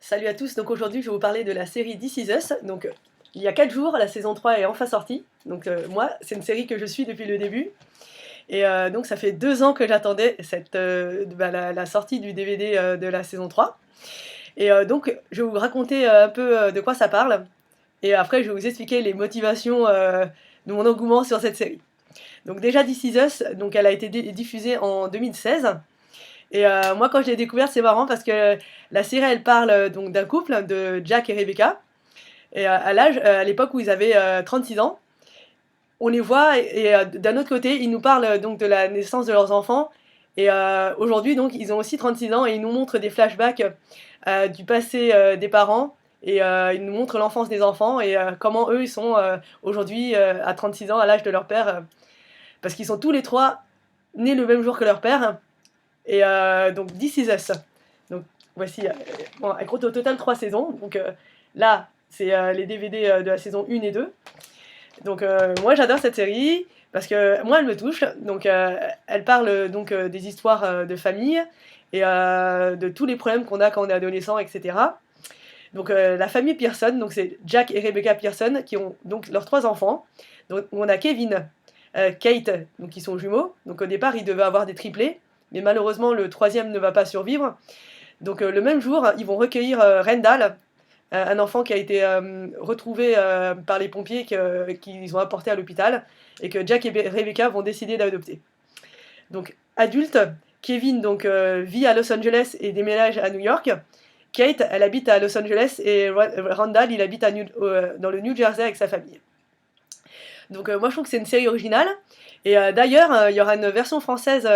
Salut à tous, donc aujourd'hui je vais vous parler de la série This Is Us. Donc il y a 4 jours, la saison 3 est enfin sortie. Donc moi, c'est une série que je suis depuis le début. Et donc ça fait 2 ans que j'attendais la sortie du DVD de la saison 3. Et donc je vais vous raconter un peu de quoi ça parle. Et après je vais vous expliquer les motivations de mon engouement sur cette série. Donc déjà This Is Us, donc elle a été diffusée en 2016. Et moi, quand je l'ai découverte, c'est marrant parce que la série, elle parle donc d'un couple, de Jack et Rebecca. Et à l'époque où ils avaient 36 ans, on les voit et d'un autre côté, ils nous parlent donc de la naissance de leurs enfants. Et aujourd'hui, donc, ils ont aussi 36 ans et ils nous montrent des flashbacks du passé des parents. Et ils nous montrent l'enfance des enfants et comment eux, ils sont aujourd'hui à 36 ans, à l'âge de leur père. Parce qu'ils sont tous les trois nés le même jour que leur père. Et donc This Is Us. Donc voici, bon, elle compte au total 3 saisons. Donc là, c'est les DVD de la saison 1 et 2. Donc moi j'adore cette série parce que moi elle me touche. Donc elle parle donc des histoires de famille et de tous les problèmes qu'on a quand on est adolescent, etc. Donc la famille Pearson, donc c'est Jack et Rebecca Pearson qui ont donc leurs 3 enfants. Donc on a Kevin, Kate, donc qui sont jumeaux. Donc au départ ils devaient avoir des triplés, mais malheureusement le troisième ne va pas survivre. Donc le même jour, ils vont recueillir Randall, un enfant qui a été retrouvé par les pompiers qu'ils ont apporté à l'hôpital et que Jack et Rebecca vont décider d'adopter. Donc adulte, Kevin donc, vit à Los Angeles et déménage à New York. Kate, elle habite à Los Angeles et Randall, il habite dans le New Jersey avec sa famille. Donc moi je trouve que c'est une série originale. Et d'ailleurs, il y aura une version française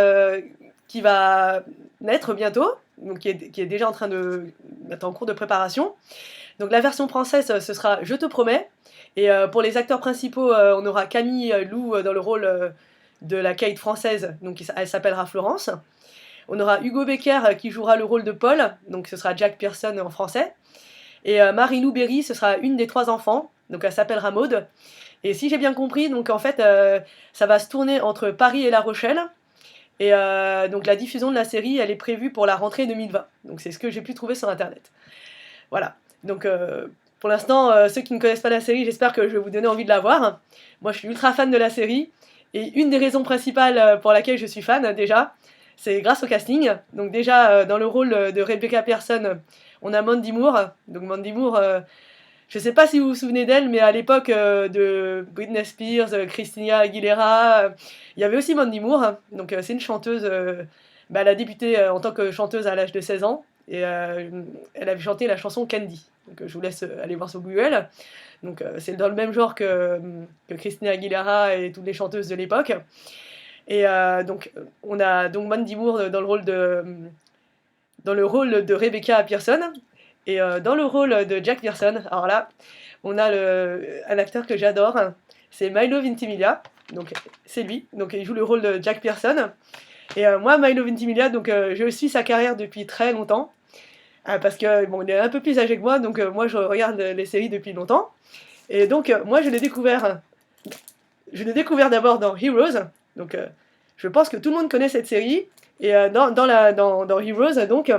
qui va naître bientôt, donc qui est déjà en cours de préparation. Donc la version française, ce sera Je te promets. Et pour les acteurs principaux, on aura Camille Lou dans le rôle de la Kate française, donc elle s'appellera Florence. On aura Hugo Becker qui jouera le rôle de Paul, donc ce sera Jack Pearson en français. Et Marie-Lou Berry, ce sera une des 3 enfants, donc elle s'appellera Maude. Et si j'ai bien compris, donc en fait, ça va se tourner entre Paris et La Rochelle. Et donc la diffusion de la série, elle est prévue pour la rentrée 2020. Donc c'est ce que j'ai pu trouver sur internet. Voilà. Donc pour l'instant, ceux qui ne connaissent pas la série, j'espère que je vais vous donner envie de la voir. Moi, je suis ultra fan de la série. Et une des raisons principales pour laquelle je suis fan, déjà, c'est grâce au casting. Donc déjà, dans le rôle de Rebecca Pearson, on a Mandy Moore. Donc Mandy Moore, je sais pas si vous vous souvenez d'elle, mais à l'époque de Britney Spears, Christina Aguilera, il y avait aussi Mandy Moore. Donc c'est une chanteuse, elle a débuté en tant que chanteuse à l'âge de 16 ans. Et elle avait chanté la chanson Candy. Donc je vous laisse aller voir sur Google. Donc c'est dans le même genre que Christina Aguilera et toutes les chanteuses de l'époque. Et donc on a donc Mandy Moore dans le rôle de Rebecca Pearson. Et dans le rôle de Jack Pearson, alors là, on a un acteur que j'adore, c'est Milo Ventimiglia. Donc c'est lui, donc il joue le rôle de Jack Pearson. Et moi, Milo Ventimiglia, donc je suis sa carrière depuis très longtemps. Parce que bon, il est un peu plus âgé que moi, donc moi je regarde les séries depuis longtemps. Et donc moi je l'ai découvert d'abord dans Heroes. Donc je pense que tout le monde connaît cette série. Et dans Heroes, donc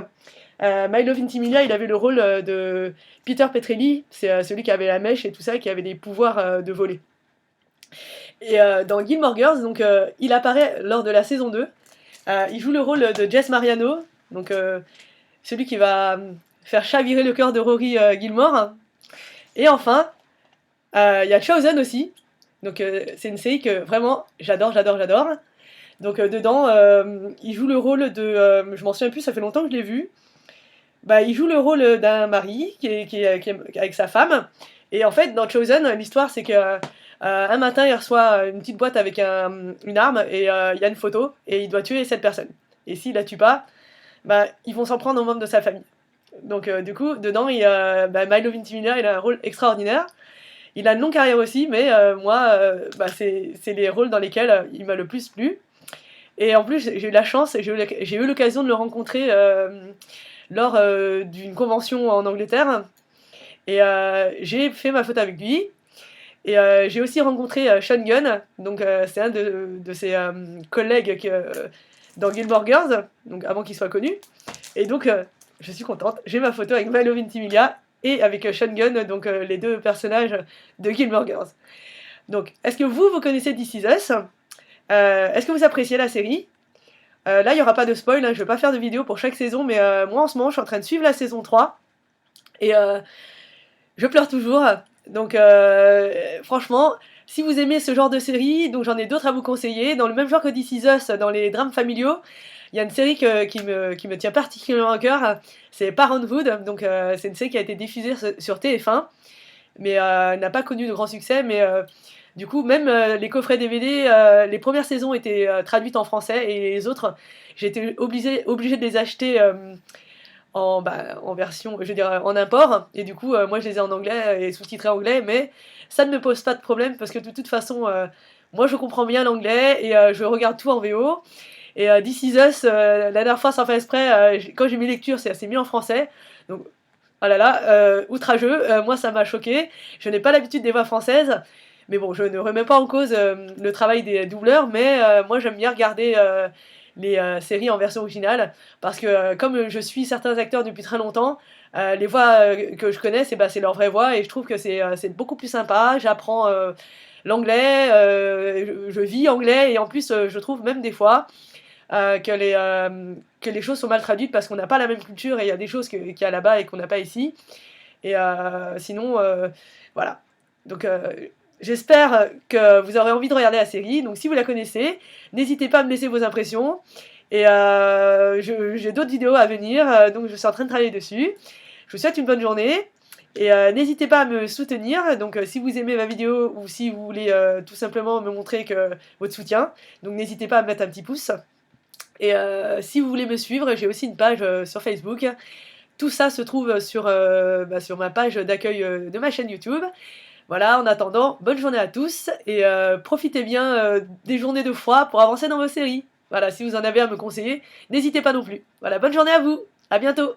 Milo Ventimiglia, il avait le rôle de Peter Petrelli, c'est celui qui avait la mèche et tout ça, qui avait des pouvoirs de voler. Et dans Gilmore Girls, donc il apparaît lors de la saison 2. Il joue le rôle de Jess Mariano, donc celui qui va faire chavirer le cœur de Rory Gilmore. Et enfin, il y a Chosen aussi. Donc c'est une série que vraiment j'adore. Donc dedans, il joue le rôle de... je m'en souviens plus, ça fait longtemps que je l'ai vu. Il joue le rôle d'un mari qui est avec sa femme. Et en fait, dans Chosen, l'histoire c'est que un matin, il reçoit une petite boîte avec une arme et il y a une photo et il doit tuer cette personne. Et s'il la tue pas, ils vont s'en prendre aux membres de sa famille. Donc du coup, dedans, Milo Ventimiglia, il a un rôle extraordinaire. Il a une longue carrière aussi, mais moi, c'est les rôles dans lesquels il m'a le plus plu. Et en plus, j'ai eu la chance, j'ai eu l'occasion de le rencontrer lors d'une convention en Angleterre. Et j'ai fait ma photo avec lui. Et j'ai aussi rencontré Sean Gunn, donc c'est un de ses collègues dans Gilmore Girls, donc avant qu'il soit connu. Et donc je suis contente. J'ai ma photo avec Milo Ventimiglia et avec Sean Gunn, donc les deux personnages de Gilmore Girls. Donc, est-ce que vous connaissez This Is Us? Est-ce que vous appréciez la série? Là, il n'y aura pas de spoil, hein, je vais pas faire de vidéo pour chaque saison, mais moi en ce moment, je suis en train de suivre la saison 3. Et je pleure toujours. Donc, franchement, si vous aimez ce genre de série, donc j'en ai d'autres à vous conseiller. Dans le même genre que This Is Us, dans les drames familiaux, il y a une série qui me tient particulièrement à cœur. C'est Parenthood. Donc, c'est une série qui a été diffusée sur TF1, mais n'a pas connu de grand succès. Mais du coup, même les coffrets DVD, les premières saisons étaient traduites en français et les autres, j'ai été obligée de les acheter en version, je veux dire, en import. Et du coup, moi, je les ai en anglais et sous-titrés anglais, mais ça ne me pose pas de problème parce que de toute façon, moi, je comprends bien l'anglais et je regarde tout en VO. Et This Is Us, la dernière fois, sans faire exprès, quand j'ai mis lecture, c'est mis en français. Donc, oh là là, outrageux, moi ça m'a choqué. Je n'ai pas l'habitude des voix françaises, mais bon, je ne remets pas en cause le travail des doubleurs, mais moi j'aime bien regarder les séries en version originale, parce que comme je suis certains acteurs depuis très longtemps, les voix que je connais, c'est leur vraie voix, et je trouve que c'est beaucoup plus sympa. J'apprends l'anglais, je vis anglais, et en plus je trouve même des fois que les choses sont mal traduites parce qu'on n'a pas la même culture et il y a des choses qu'il y a là-bas et qu'on n'a pas ici. Et sinon, voilà. Donc j'espère que vous aurez envie de regarder la série. Donc si vous la connaissez, n'hésitez pas à me laisser vos impressions. Et j'ai d'autres vidéos à venir, donc je suis en train de travailler dessus. Je vous souhaite une bonne journée. Et n'hésitez pas à me soutenir, donc si vous aimez ma vidéo ou si vous voulez tout simplement me montrer votre soutien, donc n'hésitez pas à me mettre un petit pouce. Et si vous voulez me suivre, j'ai aussi une page sur Facebook. Tout ça se trouve sur ma page d'accueil de ma chaîne YouTube. Voilà, en attendant, bonne journée à tous et profitez bien des journées de froid pour avancer dans vos séries. Voilà, si vous en avez à me conseiller, n'hésitez pas non plus. Voilà, bonne journée à vous, à bientôt.